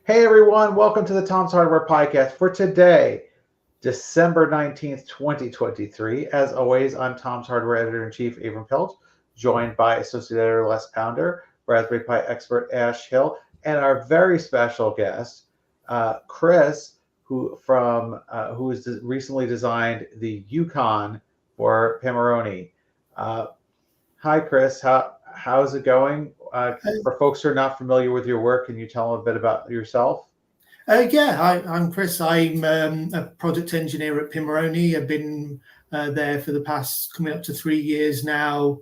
Hey everyone, welcome to the Tom's Hardware Podcast for today, December 19th, 2023. As always, I'm Tom's Hardware Editor-in-Chief, Abram Pilch, joined by Associate Editor Les Pounder, Raspberry Pi expert Ash Hill, and our very special guest, Chris, who has recently designed the Yukon for Pimoroni. Hi, Chris. How's it going? For folks who are not familiar with your work, can you tell them a bit about yourself? I'm Chris. I'm a product engineer at Pimoroni. I've been there for the past coming up to 3 years now,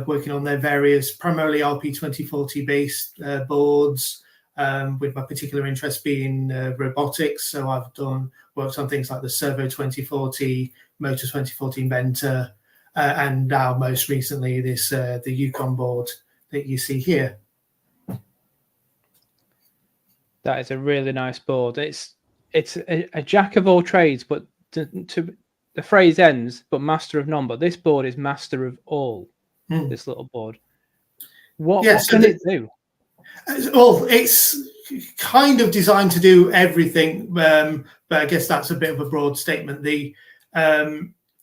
working on their various primarily RP2040 based boards, with my particular interest being robotics. So I've worked on things like the Servo 2040, Motor 2040 Inventor, and now most recently the Yukon board that you see here. That is a really nice board. It's a jack of all trades, but the phrase ends, but master of none. But this board is master of all. This little board. What can it do? Well, it's kind of designed to do everything, but I guess that's a bit of a broad statement.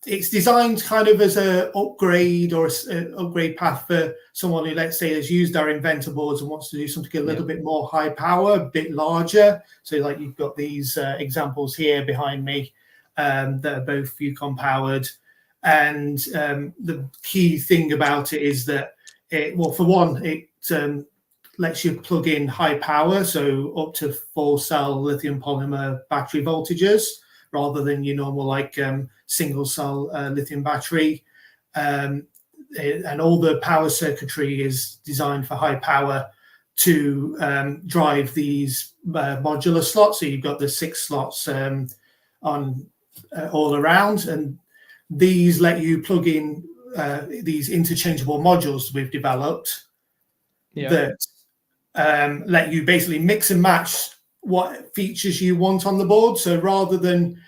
It's designed kind of as an upgrade or an upgrade path for someone who, let's say, has used our inventor boards and wants to do something a little bit more high power, a bit larger. So like you've got these examples here behind me that are both Yukon powered. And the key thing about it is that, it lets you plug in high power, so up to 4-cell lithium polymer battery voltages, rather than your normal single cell lithium battery. And all the power circuitry is designed for high power to drive these modular slots. So you've got the 6 slots on all around, and these let you plug in these interchangeable modules we've developed that let you basically mix and match what features you want on the board. So rather than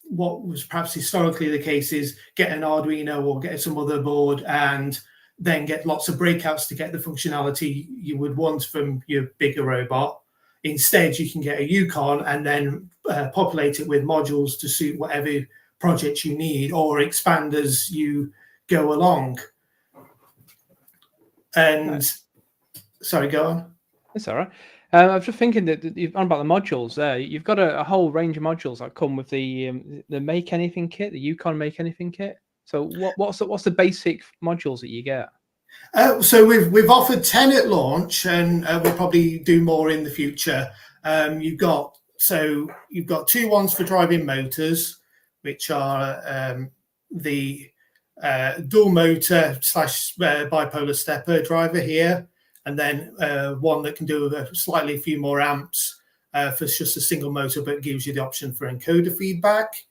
what was perhaps historically the case is get an Arduino or get some other board and then get lots of breakouts to get the functionality you would want from your bigger robot. Instead, you can get a Yukon and then populate it with modules to suit whatever project you need, or expand as you go along. And sorry, go on. It's all right. I was just thinking that you've on about the modules there. You've got a whole range of modules that come with the Make Anything kit, the Yukon Make Anything kit. So what's the basic modules that you get? So we've offered 10 at launch, and we'll probably do more in the future. You've got 2 ones for driving motors, which are the dual motor / bipolar stepper driver here. And then one that can do a few more amps for just a single motor, but gives you the option for encoder feedback.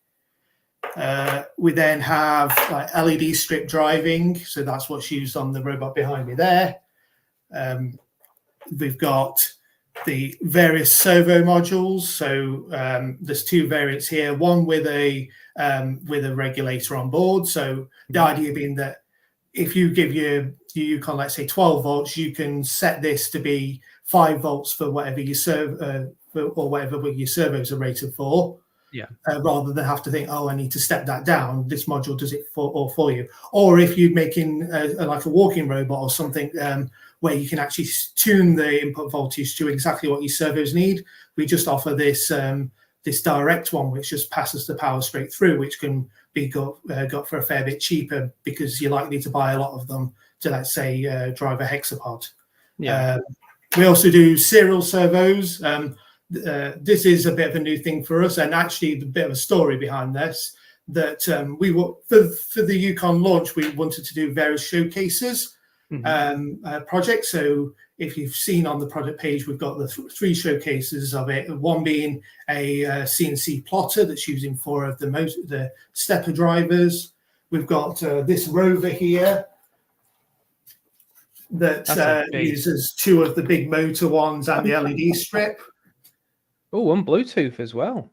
We then have LED strip driving, so that's what's used on the robot behind me there. We've got the various servo modules. So there's 2 variants here, one with a regulator on board. So the idea being that if you give your Yukon, let's say 12 volts, you can set this to be 5 volts for whatever your whatever your servos are rated for. Yeah. Rather than have to think, I need to step that down. This module does it for you. Or if you're making like a walking robot or something where you can actually tune the input voltage to exactly what your servos need, we just offer this direct one, which just passes the power straight through, which can be got for a fair bit cheaper because you're likely to buy a lot of them to, let's say, drive a hexapod. Yeah. We also do serial servos. This is a bit of a new thing for us, and actually the bit of a story behind this, that we were for the Yukon launch, we wanted to do various showcases projects. So if you've seen on the product page, we've got the 3 showcases of it. One being a CNC plotter that's using 4 of the stepper drivers. We've got this rover here that uses 2 of the big motor ones and the LED strip. Oh, and Bluetooth as well.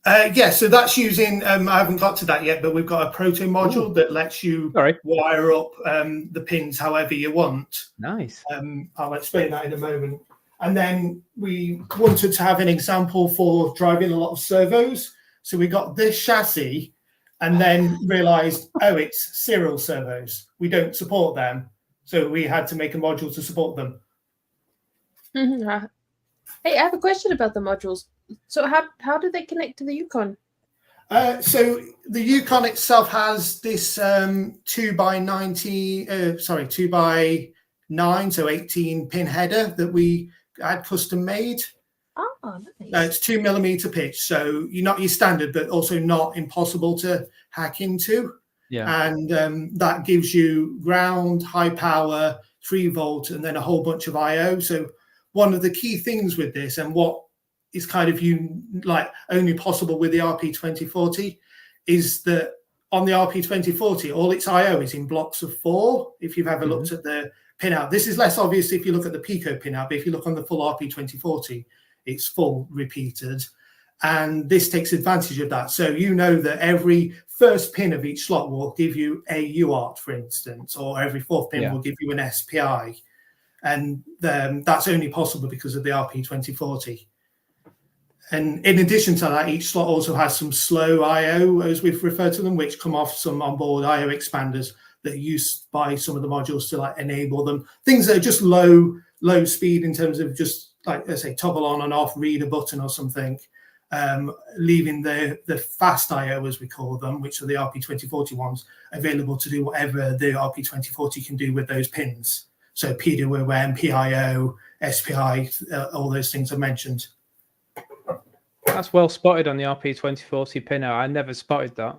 So that's using, I haven't got to that yet, but we've got a proto module that lets you wire up the pins however you want. Nice. I'll explain that in a moment. And then we wanted to have an example for driving a lot of servos. So we got this chassis and then realized, oh, it's serial servos. We don't support them. So we had to make a module to support them. Hey, I have a question about the modules. So how do they connect to the Yukon? So the Yukon itself has this 2 by 9, so 18 pin header that we had custom made. Oh, nice. It's 2 millimeter pitch, so you're not your standard, but also not impossible to hack into. Yeah. And that gives you ground, high power, 3 volt, and then a whole bunch of I/O. So one of the key things with this, and what is kind of only possible with the RP2040, is that on the RP2040, all its I/O is in blocks of 4. If you've ever looked at the pinout, this is less obvious if you look at the Pico pinout, but if you look on the full RP2040, it's full repeated. And this takes advantage of that. So you know that every first pin of each slot will give you a UART, for instance, or every 4th pin will give you an SPI. And that's only possible because of the RP2040. And in addition to that, each slot also has some slow I/O, as we've referred to them, which come off some onboard I/O expanders that are used by some of the modules to enable them. Things that are just low speed in terms of just let's say toggle on and off, read a button or something, leaving the fast I/O, as we call them, which are the RP2040 ones, available to do whatever the RP2040 can do with those pins. So PWM, PIO, SPI, all those things I mentioned. That's well spotted on the RP2040 pinout. I never spotted that.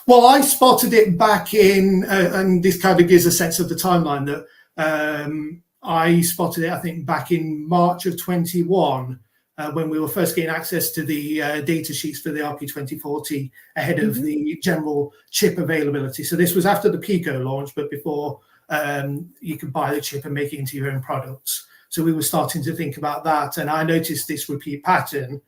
Well, I spotted it back in, and this kind of gives a sense of the timeline, that I spotted it, I think, back in March of 21, when we were first getting access to the data sheets for the RP2040 ahead of the general chip availability. So this was after the Pico launch, but before you could buy the chip and make it into your own products. So we were starting to think about that, and I noticed this repeat pattern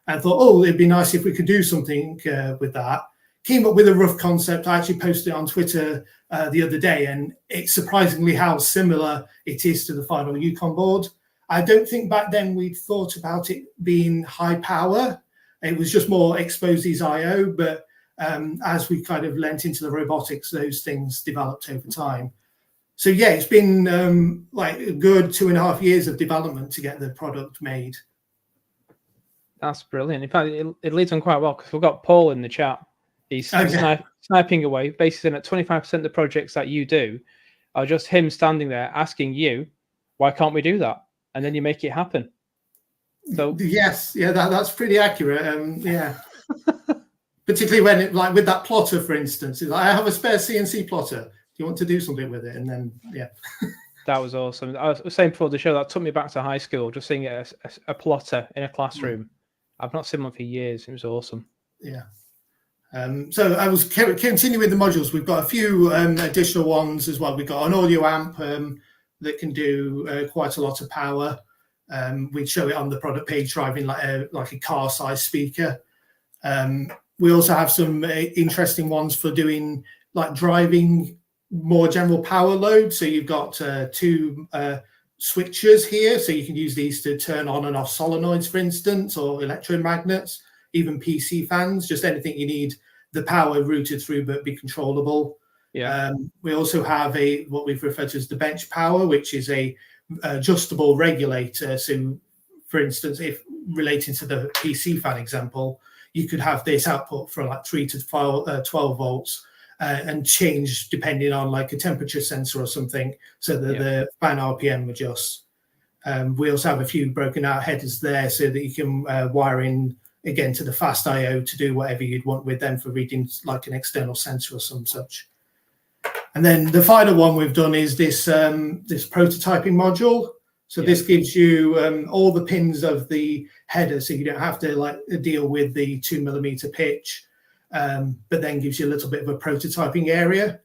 and thought, oh, it'd be nice if we could do something with that. Came up with a rough concept. I actually posted it on Twitter the other day, and it's surprisingly how similar it is to the final Yukon board. I don't think back then we'd thought about it being high power. It was just more expose these I/O, but as we kind of lent into the robotics, those things developed over time. So yeah, it's been a good 2.5 years of development to get the product made. That's brilliant. In fact, it leads on quite well, because we've got Paul in the chat. He's sniping away, basically saying that 25% of the projects that you do are just him standing there asking you, why can't we do that? And then you make it happen. So yes, that's pretty accurate. Particularly when it, with that plotter, for instance, it's I have a spare CNC plotter. Do you want to do something with it? And then that was awesome. I was saying before the show, that took me back to high school, just seeing a plotter in a classroom. I've not seen one for years. It was awesome. Yeah. So I was continuing the modules. We've got a few additional ones as well. We've got an audio amp that can do quite a lot of power. We'd show it on the product page, driving like a car-sized speaker. We also have some interesting ones for doing driving more general power load. So you've got 2 switches here, so you can use these to turn on and off solenoids, for instance, or electromagnets, even PC fans, just anything you need the power routed through but be controllable. We also have what we've referred to as the bench power, which is a adjustable regulator. So for instance, if relating to the PC fan example, you could have this output for 3 to 12 volts and change depending on a temperature sensor or something, so that the fan RPM adjusts. We also have a few broken out headers there so that you can wire in again to the fast I/O to do whatever you'd want with them for reading an external sensor or some such. And then the final one we've done is this prototyping module. So this gives you all the pins of the header, so you don't have to deal with the 2 millimeter pitch, but then gives you a little bit of a prototyping area.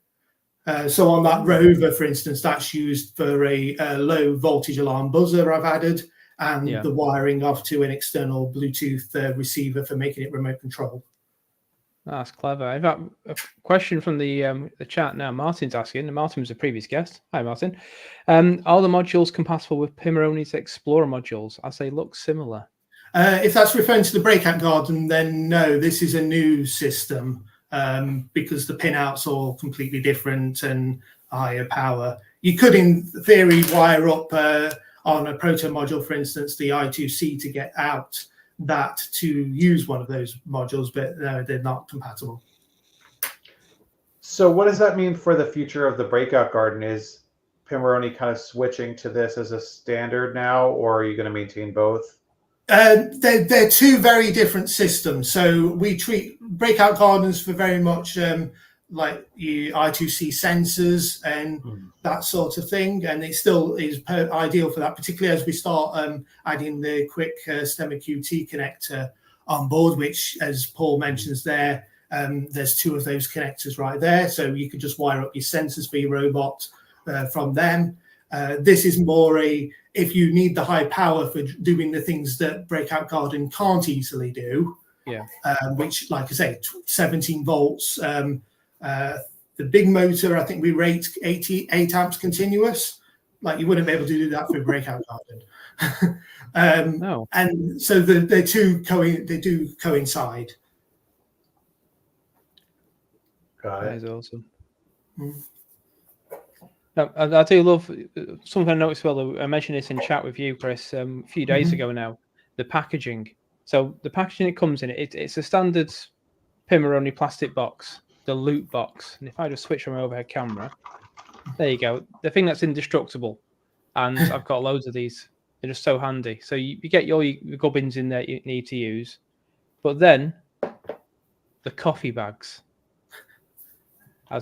So on that rover, for instance, that's used for a low voltage alarm buzzer I've added, and the wiring off to an external Bluetooth receiver for making it remote control. That's clever. In fact, a question from the chat now. Martin's asking, and Martin was a previous guest. Hi, Martin. Are the modules compatible with Pimoroni's Explorer modules as they look similar? If that's referring to the breakout garden, then no, this is a new system because the pinouts are all completely different and higher power. You could, in theory, wire up on a proto module, for instance, the I2C to get out that to use one of those modules, but no, they're not compatible. So what does that mean for the future of the breakout garden? Is Pimoroni kind of switching to this as a standard now, or are you going to maintain both? They're two very different systems. So we treat breakout gardens for very much like I2C sensors and that sort of thing, and it still is ideal for that, particularly as we start adding the quick stemma QT connector on board, which, as Paul mentions there, there's two of those connectors right there, so you could just wire up your sensors for your robot from them. This is more if you need the high power for doing the things that breakout garden can't easily do, which, like I say, 17 volts. The big motor, I think we rate 88 amps continuous. Like, you wouldn't be able to do that for a breakout garden. No. And so they do coincide. Got That it. is awesome. I do love something I noticed. Well, I mentioned this in chat with you, Chris, a few days ago now. The packaging. So the packaging it comes in, it's a standard Pimoroni plastic box, the loot box. And if I just switch on my overhead camera, there you go. The thing that's indestructible. And I've got loads of these. They're just so handy. So you get all your gubbins in there you need to use. But then the coffee bags. I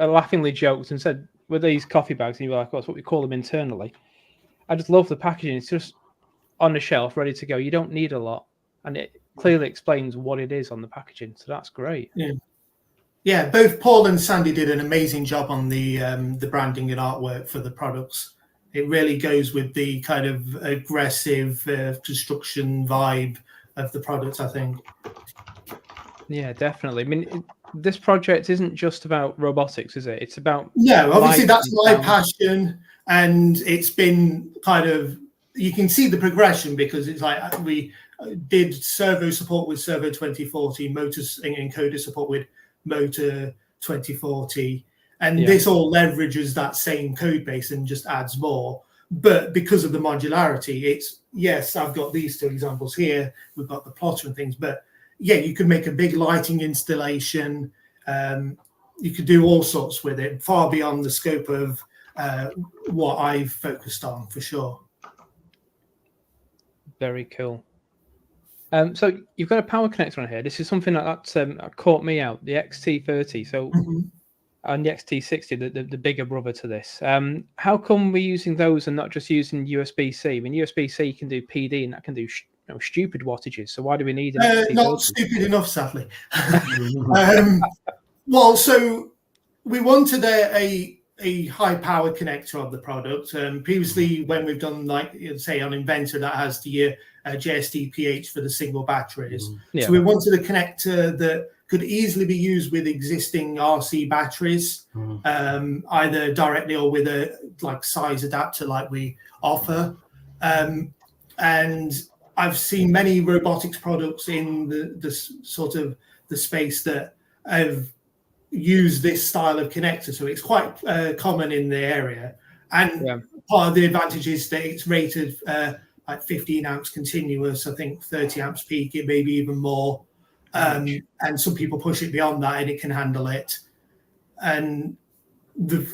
laughingly joked and said, with these coffee bags, and you were like, oh, that's what we call them internally. I just love the packaging. It's just on the shelf, ready to go. You don't need a lot. And it clearly explains what it is on the packaging. So that's great. Yeah, both Paul and Sandy did an amazing job on the branding and artwork for the products. It really goes with the kind of aggressive construction vibe of the product, I think. Yeah, definitely. I mean, this project isn't just about robotics, is it? It's about... No, obviously that's my passion, and it's been kind of... You can see the progression because it's like we did servo support with Servo 2040, motors and encoder support with Motor 2040, and this all leverages that same code base and just adds more. But because of the modularity, it's, yes, I've got these two examples here. We've got the plotter and things, but yeah, you could make a big lighting installation. You could do all sorts with it, far beyond the scope of what I've focused on, for sure. Very cool. So you've got a power connector on here. This is something that caught me out, the XT30. So and the XT60, the bigger brother to this. How come we're using those and not just using USB-C? I mean, USB-C can do PD and that can do stupid wattages. So why do we need an XT30? Not stupid enough, sadly. Well, so we wanted a high power connector of the product. Previously, when we've done, like, say, on Inventor, that has the JSD-PH for the single batteries. So we wanted a connector that could easily be used with existing RC batteries, either directly or with a size adapter like we offer. And I've seen many robotics products in the sort of the space that have used this style of connector, so it's quite common in the area. And part of the advantage is that it's rated like 15 amps continuous, I think 30 amps peak, it may be even more. And some people push it beyond that, and it can handle it. And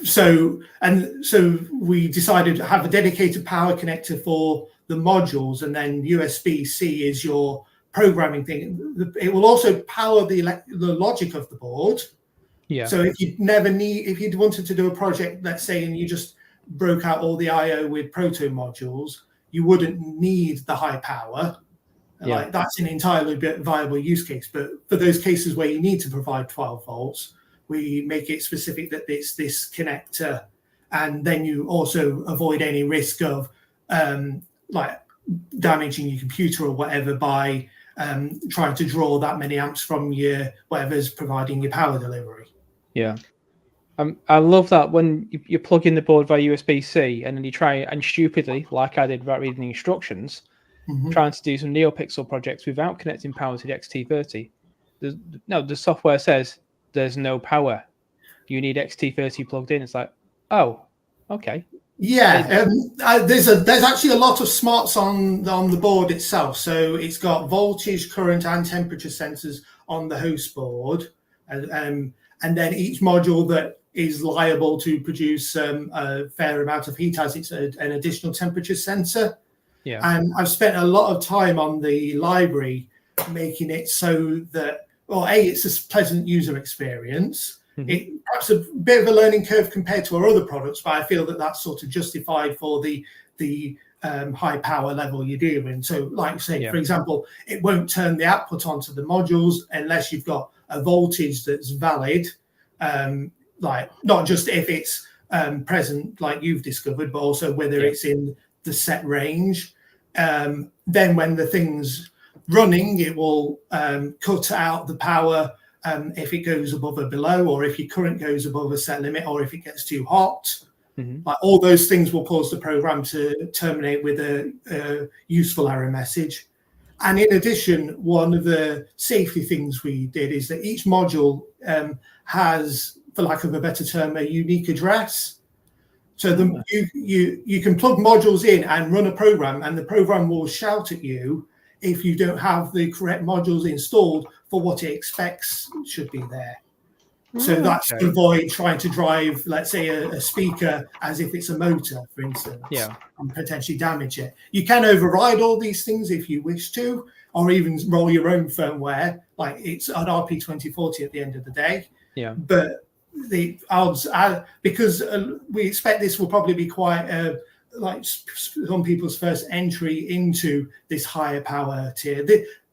so we decided to have a dedicated power connector for the modules, and then USB-C is your programming thing. It will also power the logic of the board. So if you wanted to do a project, let's say, and you just broke out all the I/O with proto modules, you wouldn't need the high power. Like, that's an entirely viable use case. But for those cases where you need to provide 12 volts, we make it specific that it's this connector, and then you also avoid any risk of like damaging your computer or whatever by trying to draw that many amps from your whatever's providing your power delivery. Yeah. I love that when you plug in the board via USB-C and then you try and stupidly, like I did without reading the instructions, trying to do some NeoPixel projects without connecting power to the XT30. The software says there's no power. You need XT30 plugged in. It's like, oh, okay. Yeah, there's actually a lot of smarts on the board itself. So it's got voltage, current, and temperature sensors on the host board, and then each module that is liable to produce a fair amount of heat has an additional temperature sensor. Yeah. And I've spent a lot of time on the library making it so that, well, it's a pleasant user experience. Perhaps a bit of a learning curve compared to our other products, but I feel that that's sort of justified for the high power level you're dealing. So, like say, for example, it won't turn the output onto the modules unless you've got a voltage that's valid, like not just if it's present, like you've discovered, but also whether it's in the set range. Then when the thing's running, it will cut out the power if it goes above or below, or if your current goes above a set limit, or if it gets too hot. Like all those things will cause the program to terminate with a useful error message. And in addition, one of the safety things we did is that each module has, for lack of a better term, a unique address. So you can plug modules in and run a program, and the program will shout at you if you don't have the correct modules installed for what it expects should be there. So that's to avoid trying to drive, let's say, a speaker as if it's a motor, for instance, and potentially damage it. You can override all these things if you wish to, or even roll your own firmware, like it's an RP2040 at the end of the day. Yeah. But the odds are, because we expect this will probably be quite like some people's first entry into this higher power tier.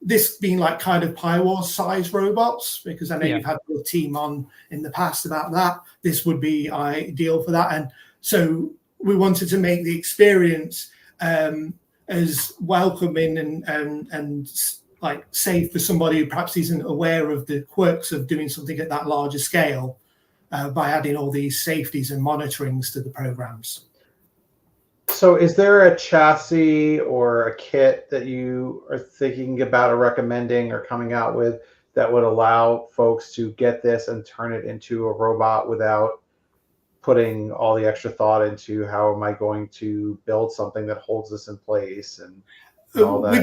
This being like kind of Pi-Wars size robots, because I know you've had a team on in the past about that. This would be ideal for that. And so we wanted to make the experience as welcoming and like safe for somebody who perhaps isn't aware of the quirks of doing something at that larger scale by adding all these safeties and monitorings to the programs. So is there a chassis or a kit that you are thinking about or recommending or coming out with that would allow folks to get this and turn it into a robot without putting all the extra thought into how am I going to build something that holds this in place and all that?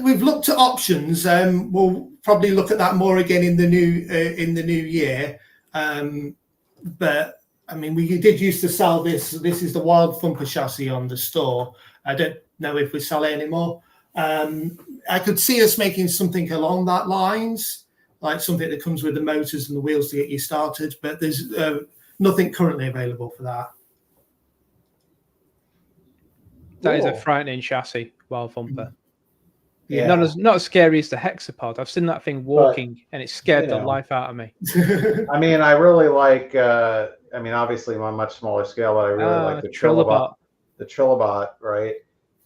We've looked at options. We'll probably look at that more again in the new year. But I mean, we did used to sell this. This is the Wild Thumper chassis on the store. I don't know if we sell it anymore. I could see us making something along that lines, like something that comes with the motors and the wheels to get you started. But there's nothing currently available for that. That is a frightening chassis, Wild Thumper. Yeah. Not as scary as the Hexapod. I've seen that thing walking, and it scared the life out of me. I mean, I really like. I mean, obviously, on a much smaller scale, but I really like the Trillobot. The Trillobot, right?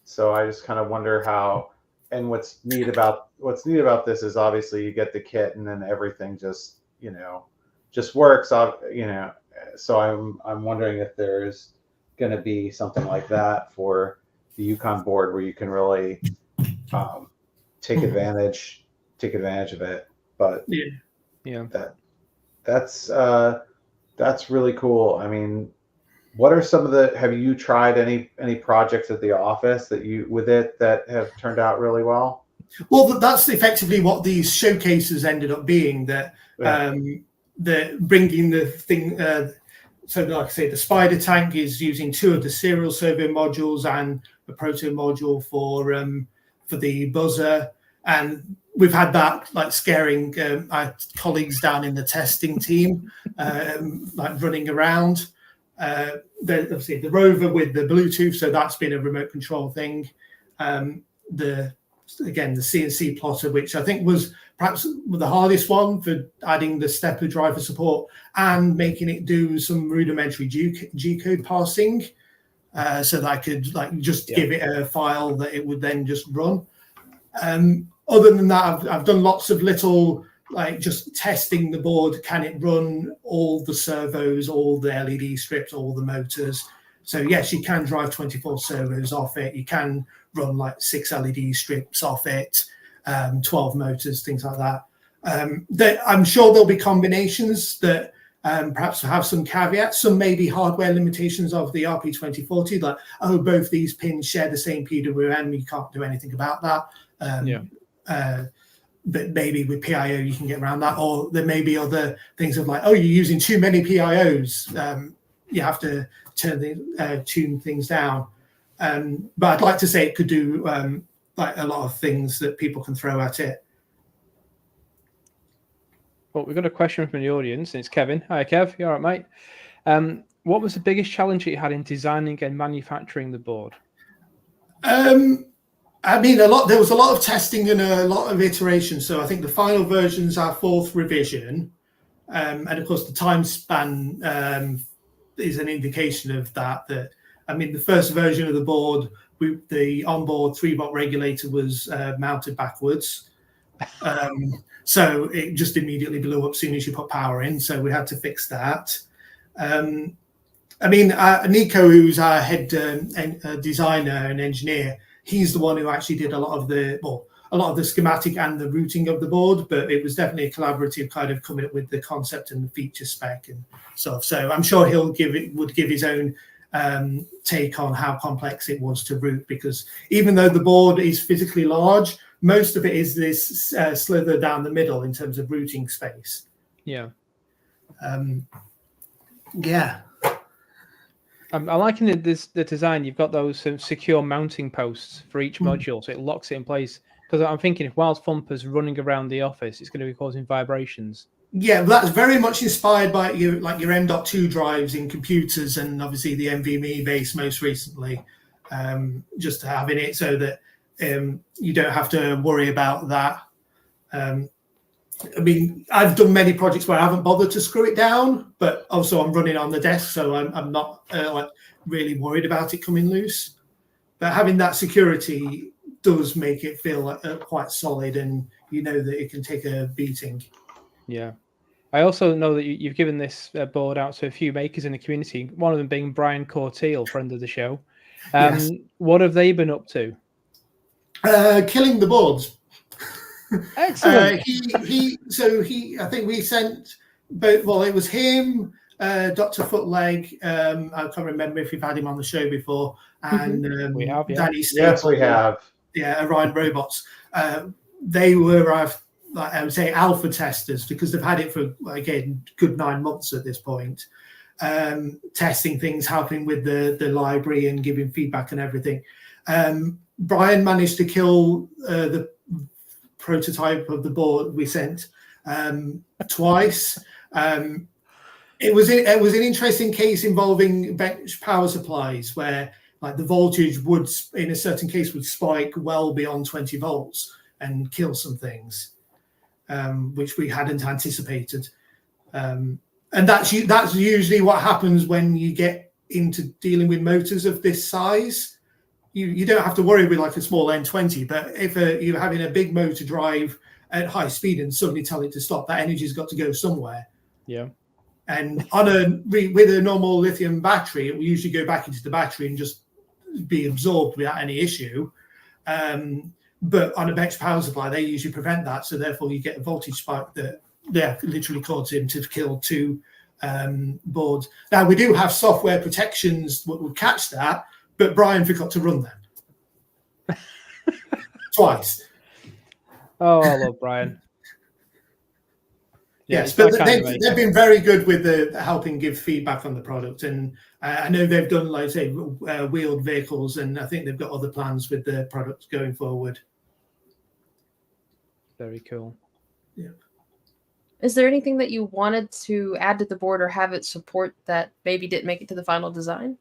So I just kind of wonder how. And what's neat about this is obviously you get the kit, and then everything just works. So I'm wondering if there's going to be something like that for the Yukon board where you can really take advantage of it. But that's really cool. I mean, what are some of have you tried any projects at the office that have turned out really well? Well, that's effectively what these showcases ended up being, that the bringing the thing. So like I say, the Spider Tank is using 2 of the serial servo modules and a proto module for the buzzer. And we've had that like scaring our colleagues down in the testing team, like running around. Obviously the rover with the Bluetooth, so that's been a remote control thing. The CNC plotter, which I think was perhaps the hardest one for adding the stepper driver support and making it do some rudimentary G-code parsing, so that I could like just give it a file that it would then just run. Other than that, I've done lots of little, like just testing the board. Can it run all the servos, all the LED strips, all the motors? So yes, you can drive 24 servos off it. You can run like 6 LED strips off it, 12 motors, things like that. I'm sure there'll be combinations that perhaps have some caveats. Some maybe hardware limitations of the RP2040, like, oh, both these pins share the same PWM, you can't do anything about that. But maybe with PIO you can get around that, or there may be other things of like, oh, you're using too many PIOs. You have to tune things down. But I'd like to say it could do like a lot of things that people can throw at it. Well, we've got a question from the audience, and it's Kevin. Hi, Kev. You all right, mate? What was the biggest challenge that you had in designing and manufacturing the board? I mean, there was a lot of testing and a lot of iteration. So I think the final version's our 4th revision. And of course, the time span is an indication of that. I mean, the first version of the board, the onboard 3-volt regulator was mounted backwards. So it just immediately blew up as soon as you put power in. So we had to fix that. I mean, Nico, who's our head designer and engineer, he's the one who actually did a lot of the schematic and the routing of the board, but it was definitely a collaborative kind of coming up with the concept and the feature spec and stuff. So I'm sure would give his own take on how complex it was to route, because even though the board is physically large, most of it is this slither down the middle in terms of routing space. Yeah. Yeah. I'm liking the design. You've got those secure mounting posts for each module, so it locks it in place. Because I'm thinking, if Wild Thumper's running around the office, it's going to be causing vibrations. Yeah, that's very much inspired by your M.2 drives in computers, and obviously the NVMe base most recently. Just having it so that you don't have to worry about that. I mean, I've done many projects where I haven't bothered to screw it down, but also I'm running on the desk, so I'm not like really worried about it coming loose. But having that security does make it feel quite solid, and you know that it can take a beating. Yeah. I also know that you've given this board out to a few makers in the community, one of them being Brian Corteil, friend of the show. Yes. What have they been up to? Killing the boards. Excellent. I think we sent both. Well, it was him, Dr. Footleg. I can't remember if we've had him on the show before, and we have, yeah. Danny. Yes, we have. Yeah, Orion Robots. They were, I would say, alpha testers, because they've had it for again good 9 months at this point. Testing things, helping with the library and giving feedback and everything. Brian managed to kill the prototype of the board we sent twice. It was an interesting case involving bench power supplies, where like the voltage would, in a certain case, would spike well beyond 20 volts and kill some things, which we hadn't anticipated. And that's usually what happens when you get into dealing with motors of this size. You don't have to worry with like a small N20, but if you're having a big motor drive at high speed and suddenly tell it to stop, that energy's got to go somewhere. Yeah. And with a normal lithium battery, it will usually go back into the battery and just be absorbed without any issue. But on a bench power supply, they usually prevent that, so therefore you get a voltage spike that literally caused him to kill 2 boards. Now we do have software protections that would catch that, but Brian forgot to run them twice. Oh, I love Brian. Yes, but they've been very good with the helping give feedback on the product, and I know they've done, like I say, wheeled vehicles, and I think they've got other plans with the product going forward. Very cool. Yeah. Is there anything that you wanted to add to the board or have it support that maybe didn't make it to the final design?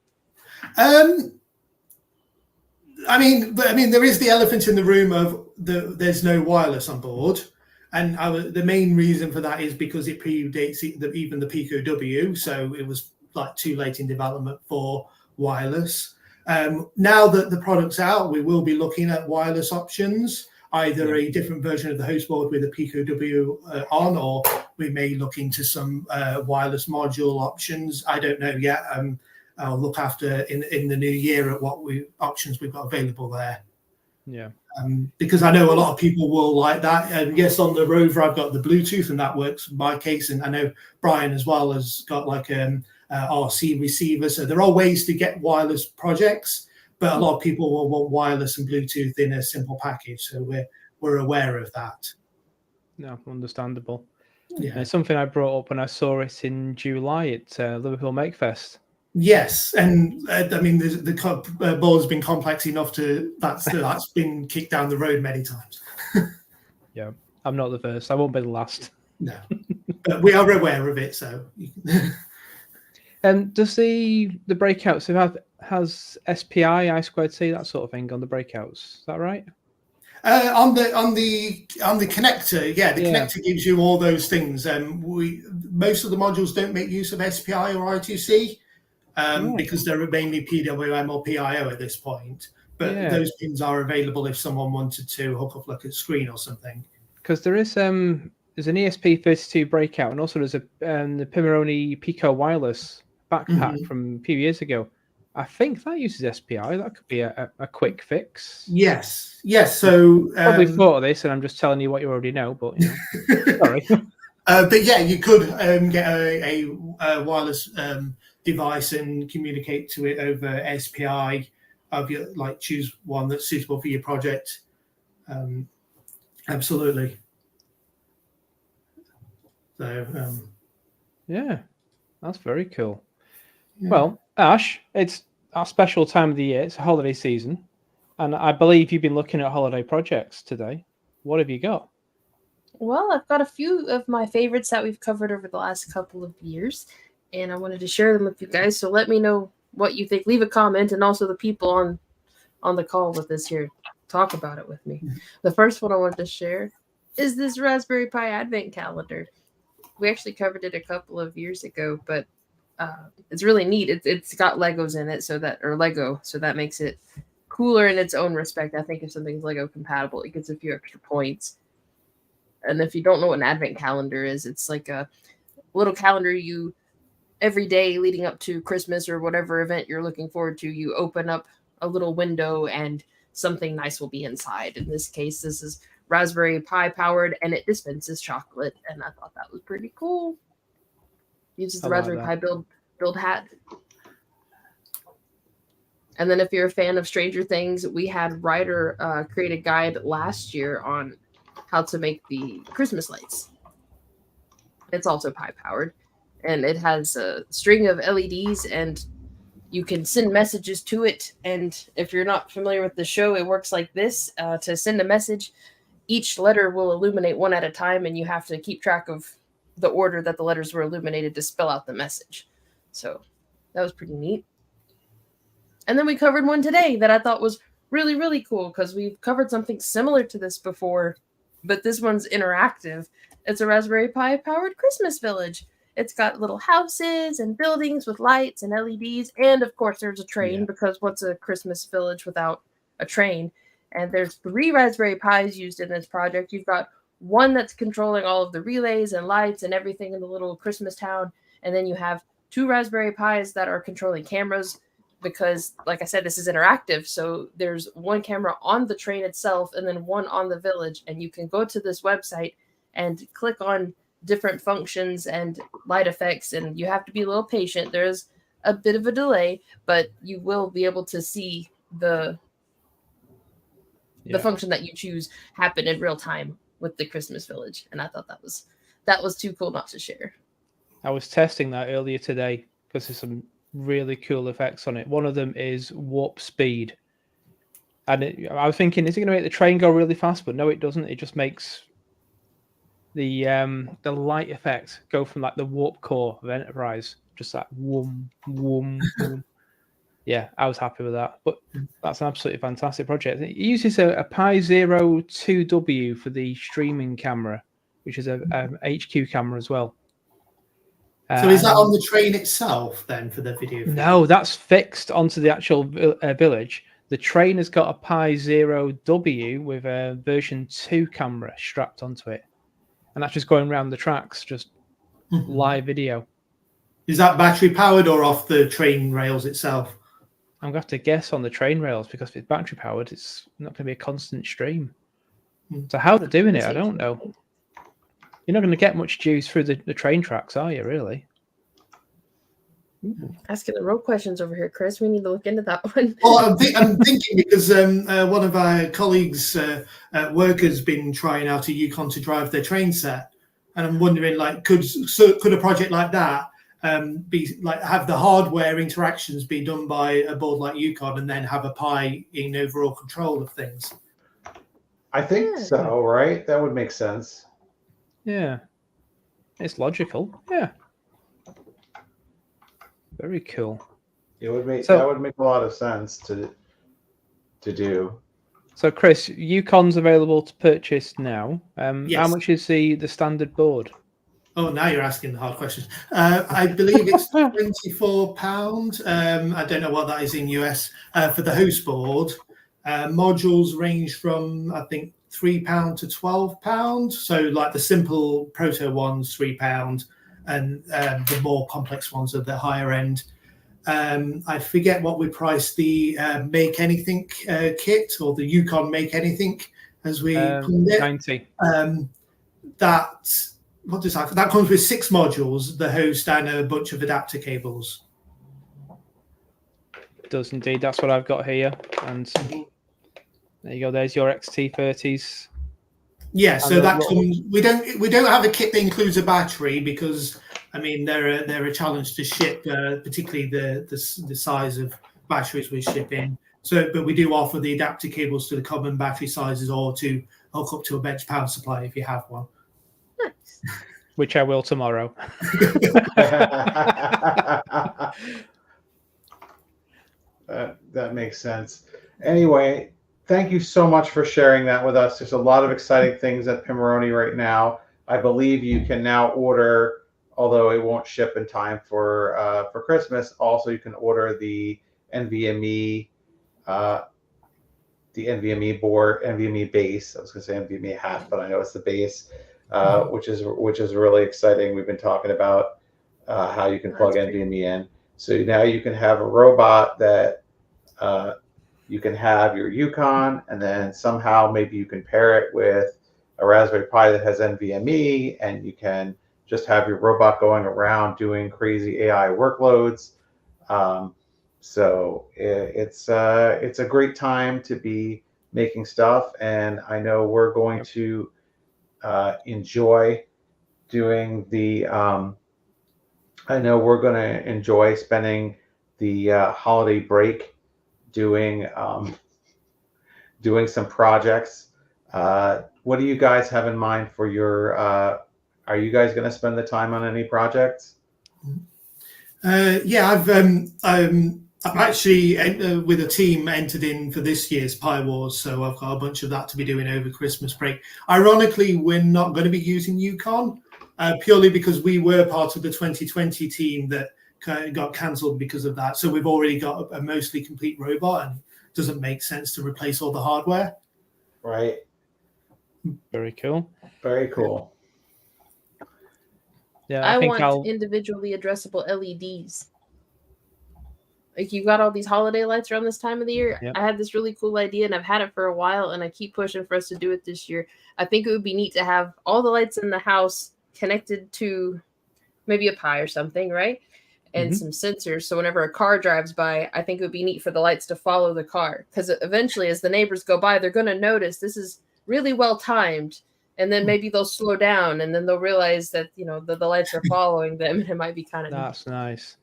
I mean, there is the elephant in the room of there's no wireless on board, and the main reason for that is because it predates even the Pico W, so it was like too late in development for wireless. Now that the product's out, we will be looking at wireless options. either a different version of the host board with a Pico W on, or we may look into some wireless module options. I don't know yet. I'll look after in the new year at what options we've got available there. Yeah. Because I know a lot of people will like that. Yes, on the Rover, I've got the Bluetooth, and that works in my case. And I know Brian as well has got like RC receiver. So there are ways to get wireless projects, but a lot of people will want wireless and Bluetooth in a simple package. So we're aware of that. No, understandable. Yeah, it's something I brought up when I saw it in July at Liverpool Makefest. Yes, and I mean the ball has been complex enough that's been kicked down the road many times. Yeah, I'm not the first. I won't be the last. No, but we are aware of it. So, and does the breakouts has SPI, I2C, that sort of thing on the breakouts? Is that right? On the connector, the connector gives you all those things. Most of the modules don't make use of SPI or I2C. Because they're mainly PWM or PIO at this point. But those pins are available if someone wanted to hook up like a screen or something. Because there's an ESP32 breakout, and also there's the Pimoroni Pico wireless backpack from a few years ago. I think that uses SPI. That could be a quick fix. Yes. So probably thought of this, and I'm just telling you what you already know. But sorry. But yeah, you could get a wireless device and communicate to it over SPI. Choose one that's suitable for your project. Absolutely. So yeah, that's very cool. Yeah. Well, Ash, it's our special time of the year. It's a holiday season, and I believe you've been looking at holiday projects today. What have you got? Well, I've got a few of my favorites that we've covered over the last couple of years, and I wanted to share them with you guys. So let me know what you think. Leave a comment, and also the people on the call with us here, talk about it with me. The first one I wanted to share is this Raspberry Pi Advent Calendar. We actually covered it a couple of years ago, but it's really neat. It's got Legos in it, so that makes it cooler in its own respect. I think if something's Lego compatible, it gets a few extra points. And if you don't know what an Advent calendar is, it's like a little calendar you every day leading up to Christmas or whatever event you're looking forward to, you open up a little window and something nice will be inside. In this case, this is Raspberry Pi powered, and it dispenses chocolate, and I thought that was pretty cool. Uses the Raspberry Pi build hat. And then if you're a fan of Stranger Things, we had Ryder create a guide last year on how to make the Christmas lights. It's also Pi powered, and it has a string of LEDs, and you can send messages to it. And if you're not familiar with the show, it works like this. To send a message, each letter will illuminate one at a time, and you have to keep track of the order that the letters were illuminated to spell out the message. So that was pretty neat. And then we covered one today that I thought was really, really cool, because we've covered something similar to this before, but this one's interactive. It's a Raspberry Pi powered Christmas village. It's got little houses and buildings with lights and LEDs. And of course, there's a train, because what's a Christmas village without a train? And there's 3 Raspberry Pis used in this project. You've got one that's controlling all of the relays and lights and everything in the little Christmas town. And then you have 2 Raspberry Pis that are controlling cameras, because, like I said, this is interactive. So there's one camera on the train itself and then one on the village. And you can go to this website and click on different functions and light effects, and you have to be a little patient. There's a bit of a delay, but you will be able to see the function that you choose happen in real time with the Christmas village. And I thought that was too cool not to share. I was testing that earlier today because there's some really cool effects on it. One of them is warp speed, and I was thinking, is it going to make the train go really fast? But no, it doesn't. It just makes the light effects go from like the warp core of Enterprise, just like whoom, whoom, whoom. Yeah, I was happy with that. But that's an absolutely fantastic project. It uses a Pi Zero 2W for the streaming camera, which is a HQ camera as well. So is that on the train itself then for the video? No, that's fixed onto the actual village. The train has got a Pi Zero W with a version 2 camera strapped onto it, and that's just going around the tracks, just live video. Is that battery powered or off the train rails itself? I'm going to have to guess on the train rails, because if it's battery powered, it's not going to be a constant stream. So how they're doing it, I don't know. You're not going to get much juice through the train tracks, are you, really? Asking the real questions over here, Chris. We need to look into that one. Well, I'm thinking because one of our colleagues at work has been trying out a Yukon to drive their train set, and I'm wondering, like, could a project like that be like have the hardware interactions be done by a board like Yukon, and then have a Pi in overall control of things? I think so, right? That would make sense. Yeah, it's logical. Yeah. Very cool. It would make that would make a lot of sense to do. So, Chris, Yukon's available to purchase now. Yes. How much is the standard board? Oh, now you're asking the hard questions. I believe it's £24. I don't know what that is in US for the host board. Modules range from, I think, £3 to £12. So, like the simple proto ones, £3. And the more complex ones at the higher end. I forget what we priced the Make Anything kit, or the Yukon Make Anything, as we called it. 90. What does that? That comes with 6 modules, the host, and a bunch of adapter cables. It does indeed. That's what I've got here. And there you go. There's your XT30s. Yeah, so that comes. We don't have a kit that includes a battery, because I mean they're a challenge to ship, particularly the size of batteries we ship in. So, but we do offer the adapter cables to the common battery sizes, or to hook up to a bench power supply if you have one. Nice. Which I will tomorrow. That makes sense. Anyway, thank you so much for sharing that with us. There's a lot of exciting things at Pimoroni right now. I believe you can now order, although it won't ship in time for Christmas. Also, you can order the NVMe board, NVMe base. I was going to say NVMe hat, but I know it's the base, which is really exciting. We've been talking about how you can plug NVMe in. So now you can have a robot that you can have your Yukon, and then somehow maybe you can pair it with a Raspberry Pi that has NVMe, and you can just have your robot going around doing crazy AI workloads. So it's a great time to be making stuff, and I know we're going to enjoy doing the. I know we're going to enjoy spending the holiday break doing some projects. What do you guys have in mind for your? Are you guys going to spend the time on any projects? Yeah, I've actually with a team entered in for this year's Pi Wars, so I've got a bunch of that to be doing over Christmas break. Ironically, we're not going to be using Yukon purely because we were part of the 2020 team that got cancelled because of that. So we've already got a mostly complete robot, and it doesn't make sense to replace all the hardware. Right. Very cool. Very cool. Yeah, I want individually addressable LEDs. Like, you got all these holiday lights around this time of the year. Yep. I had this really cool idea, and I've had it for a while, and I keep pushing for us to do it this year. I think it would be neat to have all the lights in the house connected to maybe a Pi or something, right? And some sensors. So whenever a car drives by, I think it would be neat for the lights to follow the car. Because eventually, as the neighbors go by, they're going to notice this is really well timed. And then maybe they'll slow down, and then they'll realize that, the lights are following them, and it might be kind of That's nice.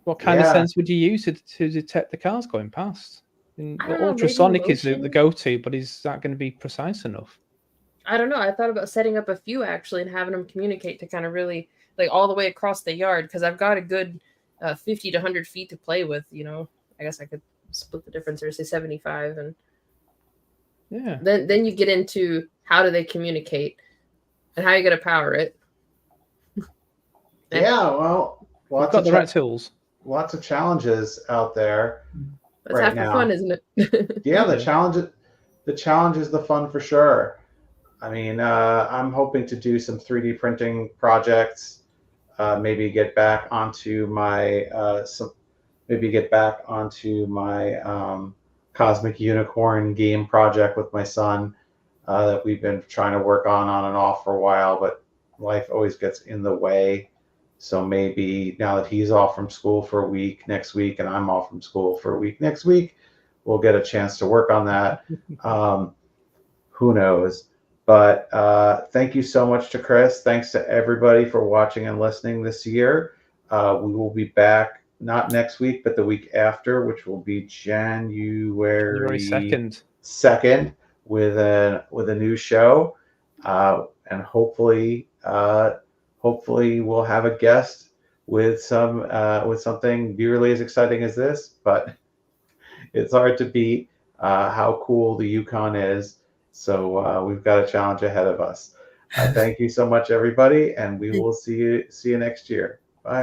What kind of sense would you use to detect the cars going past? Ultrasonic is the go-to, but is that going to be precise enough? I don't know. I thought about setting up a few, actually, and having them communicate to kind of really, like, all the way across the yard, because I've got a good 50 to 100 feet to play with, I guess I could split the difference or say 75, and then you get into how do they communicate and how you got to power it. Yeah, well, we've got the right tools. Lots of challenges out there. That's right half the now. fun, isn't it? Yeah, the challenge is the fun for sure. I mean, I'm hoping to do some 3D printing projects. Maybe get back onto my Cosmic Unicorn game project with my son that we've been trying to work on and off for a while, but life always gets in the way. So maybe now that he's off from school for a week next week and I'm off from school for a week next week, we'll get a chance to work on that. Who knows? But thank you so much to Chris. Thanks to everybody for watching and listening this year. We will be back not next week, but the week after, which will be January 2nd with a new show, and hopefully we'll have a guest with something nearly as exciting as this. But it's hard to beat how cool the Yukon is. So we've got a challenge ahead of us. Thank you so much, everybody, and we will see you next year.